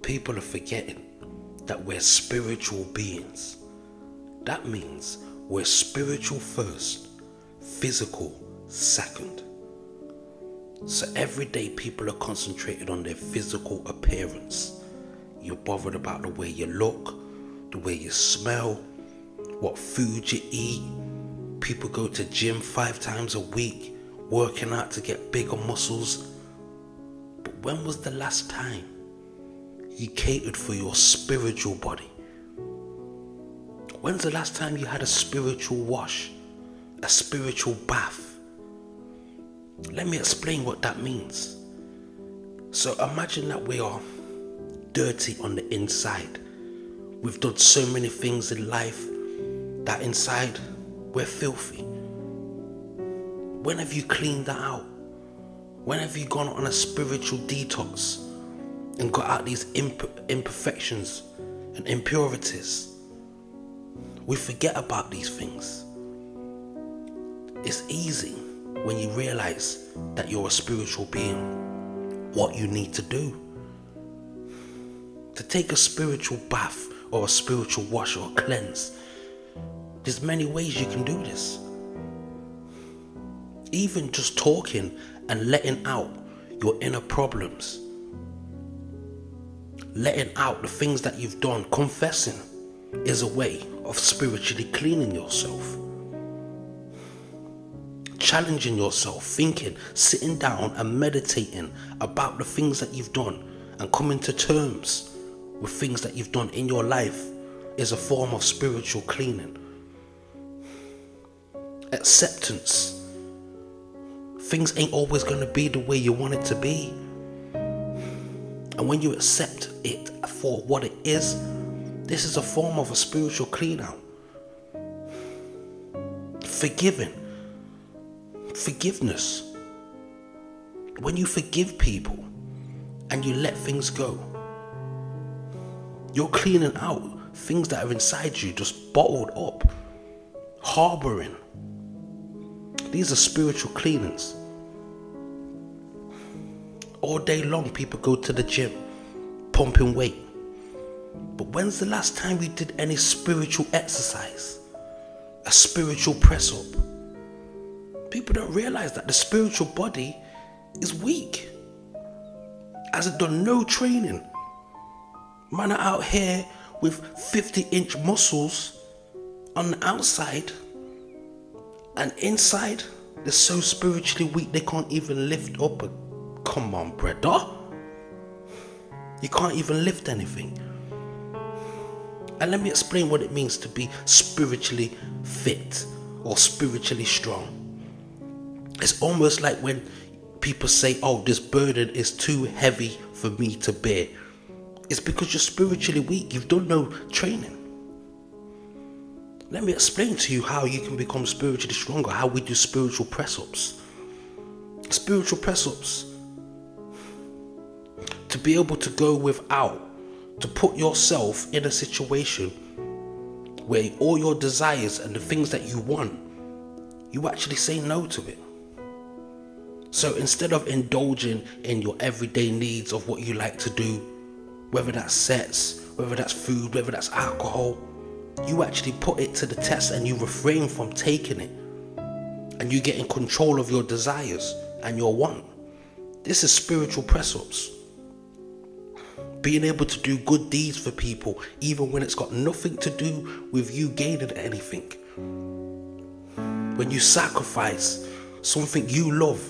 People are forgetting that we're spiritual beings. That means we're spiritual first, physical second. So every day people are concentrated on their physical appearance. You're bothered about the way you look, the way you smell, what food you eat. People go to gym 5 times a week, working out to get bigger muscles. But when was the last time you catered for your spiritual body? When's the last time you had a spiritual wash, a spiritual bath? Let me explain what that means. So imagine that we are dirty on the inside. We've done so many things in life that inside we're filthy. When have you cleaned that out? When have you gone on a spiritual detox and got out these imperfections and impurities? We forget about these things. It's easy when you realize that you're a spiritual being, what you need to do. To take a spiritual bath or a spiritual wash or cleanse, there's many ways you can do this. Even just talking and letting out your inner problems, letting out the things that you've done, confessing is a way of spiritually cleaning yourself. Challenging yourself, thinking, sitting down and meditating about the things that you've done and coming to terms with things that you've done in your life is a form of spiritual cleaning. Acceptance. Things ain't always going to be the way you want it to be. And when you accept it for what it is, this is a form of a spiritual clean out. Forgiveness. When you forgive people and you let things go, you're cleaning out things that are inside you, just bottled up, harboring. These are spiritual cleanings. All day long people go to the gym, pumping weight. But when's the last time we did any spiritual exercise? A spiritual press up? People don't realize that the spiritual body is weak. Has it done no training? Man are out here with 50-inch muscles on the outside, and inside they're so spiritually weak they can't even lift up a... Come on, brother. You can't even lift anything. And let me explain what it means to be spiritually fit or spiritually strong. It's almost like when people say, oh, this burden is too heavy for me to bear. It's because you're spiritually weak. You've done no training. Let me explain to you how you can become spiritually stronger, how we do spiritual press-ups. Spiritual press-ups. To be able to go without, to put yourself in a situation where all your desires and the things that you want, you actually say no to it. So instead of indulging in your everyday needs of what you like to do, whether that's sex, whether that's food, whether that's alcohol, you actually put it to the test and you refrain from taking it. And you get in control of your desires and your want. This is spiritual press-ups. Being able to do good deeds for people, even when it's got nothing to do with you gaining anything. When you sacrifice something you love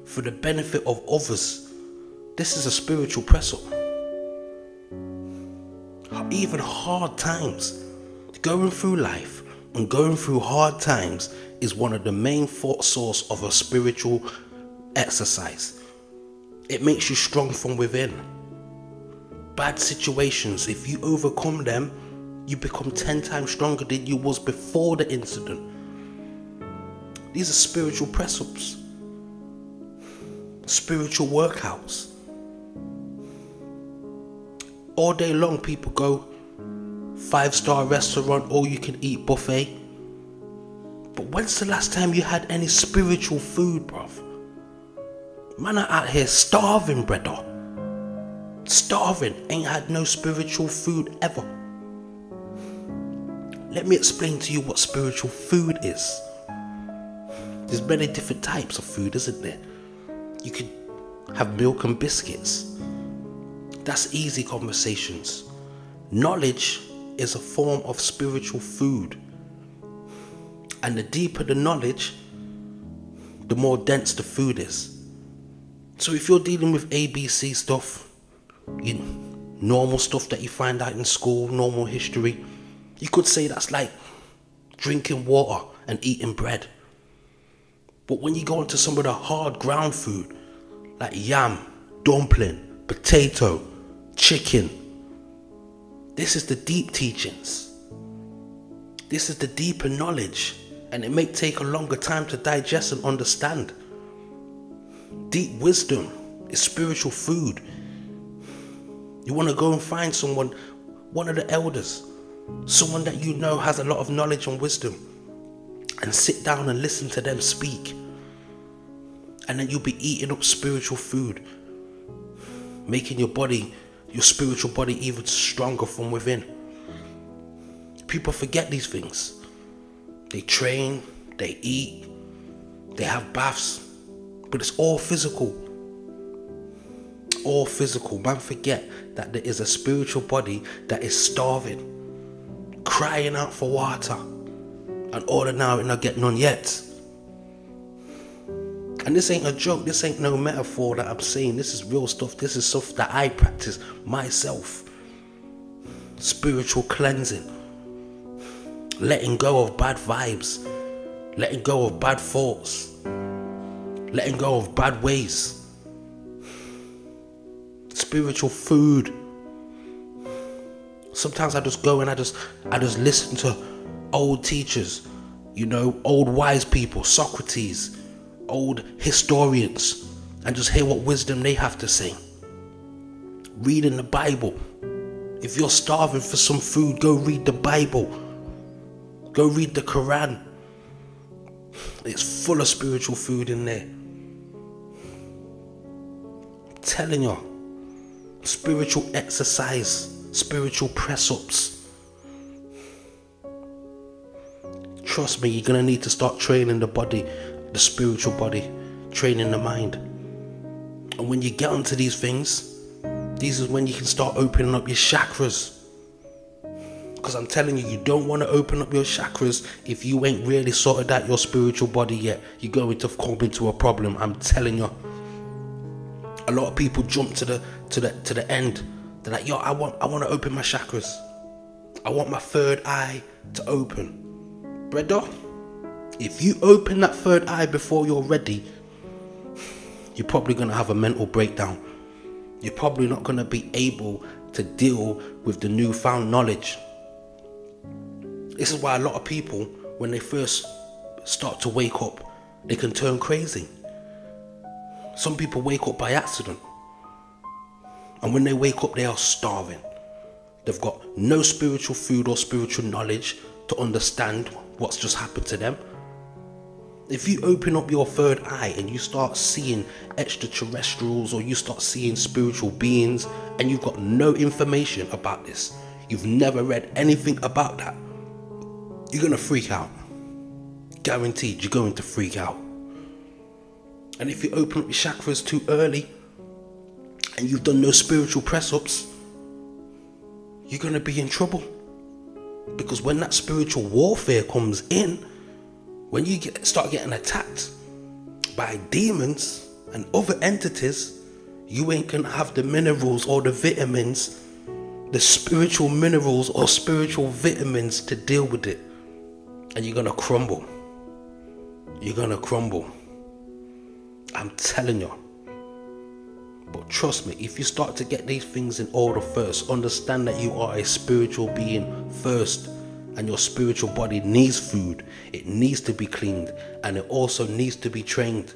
for the benefit of others, this is a spiritual press-up. Even hard times, going through life and going through hard times is one of the main source of a spiritual exercise. It makes you strong from within. Bad situations, if you overcome them, you become 10 times stronger than you was before the incident. These are spiritual press-ups, spiritual workouts. All day long people go 5-star restaurant, all you can eat buffet. But when's the last time you had any spiritual food, bruv? Man are out here starving, brother. starving, ain't had no spiritual food ever. Let me explain to you what spiritual food is. There's many different types of food, isn't there? You could have milk and biscuits. That's easy conversations. Knowledge is a form of spiritual food. And the deeper the knowledge, the more dense the food is. So if you're dealing with ABC stuff, normal stuff that you find out in school, normal history, you could say that's like drinking water and eating bread. But when you go into some of the hard ground food, like yam, dumpling, potato, chicken, this is the deep teachings. This is the deeper knowledge, and it may take a longer time to digest and understand. Deep wisdom is spiritual food. You want to go and find someone, one of the elders, someone that you know has a lot of knowledge and wisdom, and sit down and listen to them speak. And then you'll be eating up spiritual food, making your body, your spiritual body, even stronger from within. People forget these things. They train, they eat, they have baths, but it's all physical. All physical. Man, forget that there is a spiritual body that is starving, crying out for water, and all the now not get none yet. And this ain't a joke, this ain't no metaphor that I'm saying. This is real stuff. This is stuff that I practice myself. Spiritual cleansing. Letting go of bad vibes. Letting go of bad thoughts. Letting go of bad ways. Spiritual food. Sometimes I just go and I just listen to old teachers, old wise people, Socrates, old historians, and just hear what wisdom they have to say. Reading the Bible. If you're starving for some food, go read the Bible. Go read the Quran. It's full of spiritual food in there. I'm telling you, spiritual exercise, spiritual press-ups. Trust me, you're going to need to start training the body, the spiritual body, training the mind. And when you get onto these things, these is when you can start opening up your chakras. Because I'm telling you, you don't want to open up your chakras if you ain't really sorted out your spiritual body yet. You're going to come into a problem. I'm telling you. A lot of people jump to the end. They're like, yo, I want to open my chakras. I want my third eye to open. Brother, if you open that third eye before you're ready, you're probably going to have a mental breakdown. You're probably not going to be able to deal with the newfound knowledge. This is why a lot of people, when they first start to wake up, they can turn crazy. Some people wake up by accident. And when they wake up, they are starving. They've got no spiritual food or spiritual knowledge to understand what's just happened to them. If you open up your third eye and you start seeing extraterrestrials, or you start seeing spiritual beings, and you've got no information about this, you've never read anything about that, you're going to freak out. Guaranteed, you're going to freak out. And if you open up your chakras too early and you've done no spiritual press-ups, you're going to be in trouble. Because when that spiritual warfare comes in, when you start getting attacked by demons and other entities, you ain't going to have the minerals or the vitamins, the spiritual minerals or spiritual vitamins to deal with it. And you're going to crumble. You're going to crumble. I'm telling you. But trust me, if you start to get these things in order first, understand that you are a spiritual being first, and your spiritual body needs food. It needs to be cleaned, and it also needs to be trained.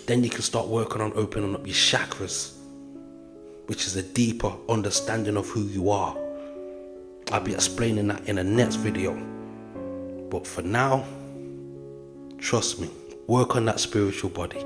Then you can start working on opening up your chakras, which is a deeper understanding of who you are. I'll be explaining that in the next video. But for now, trust me, work on that spiritual body.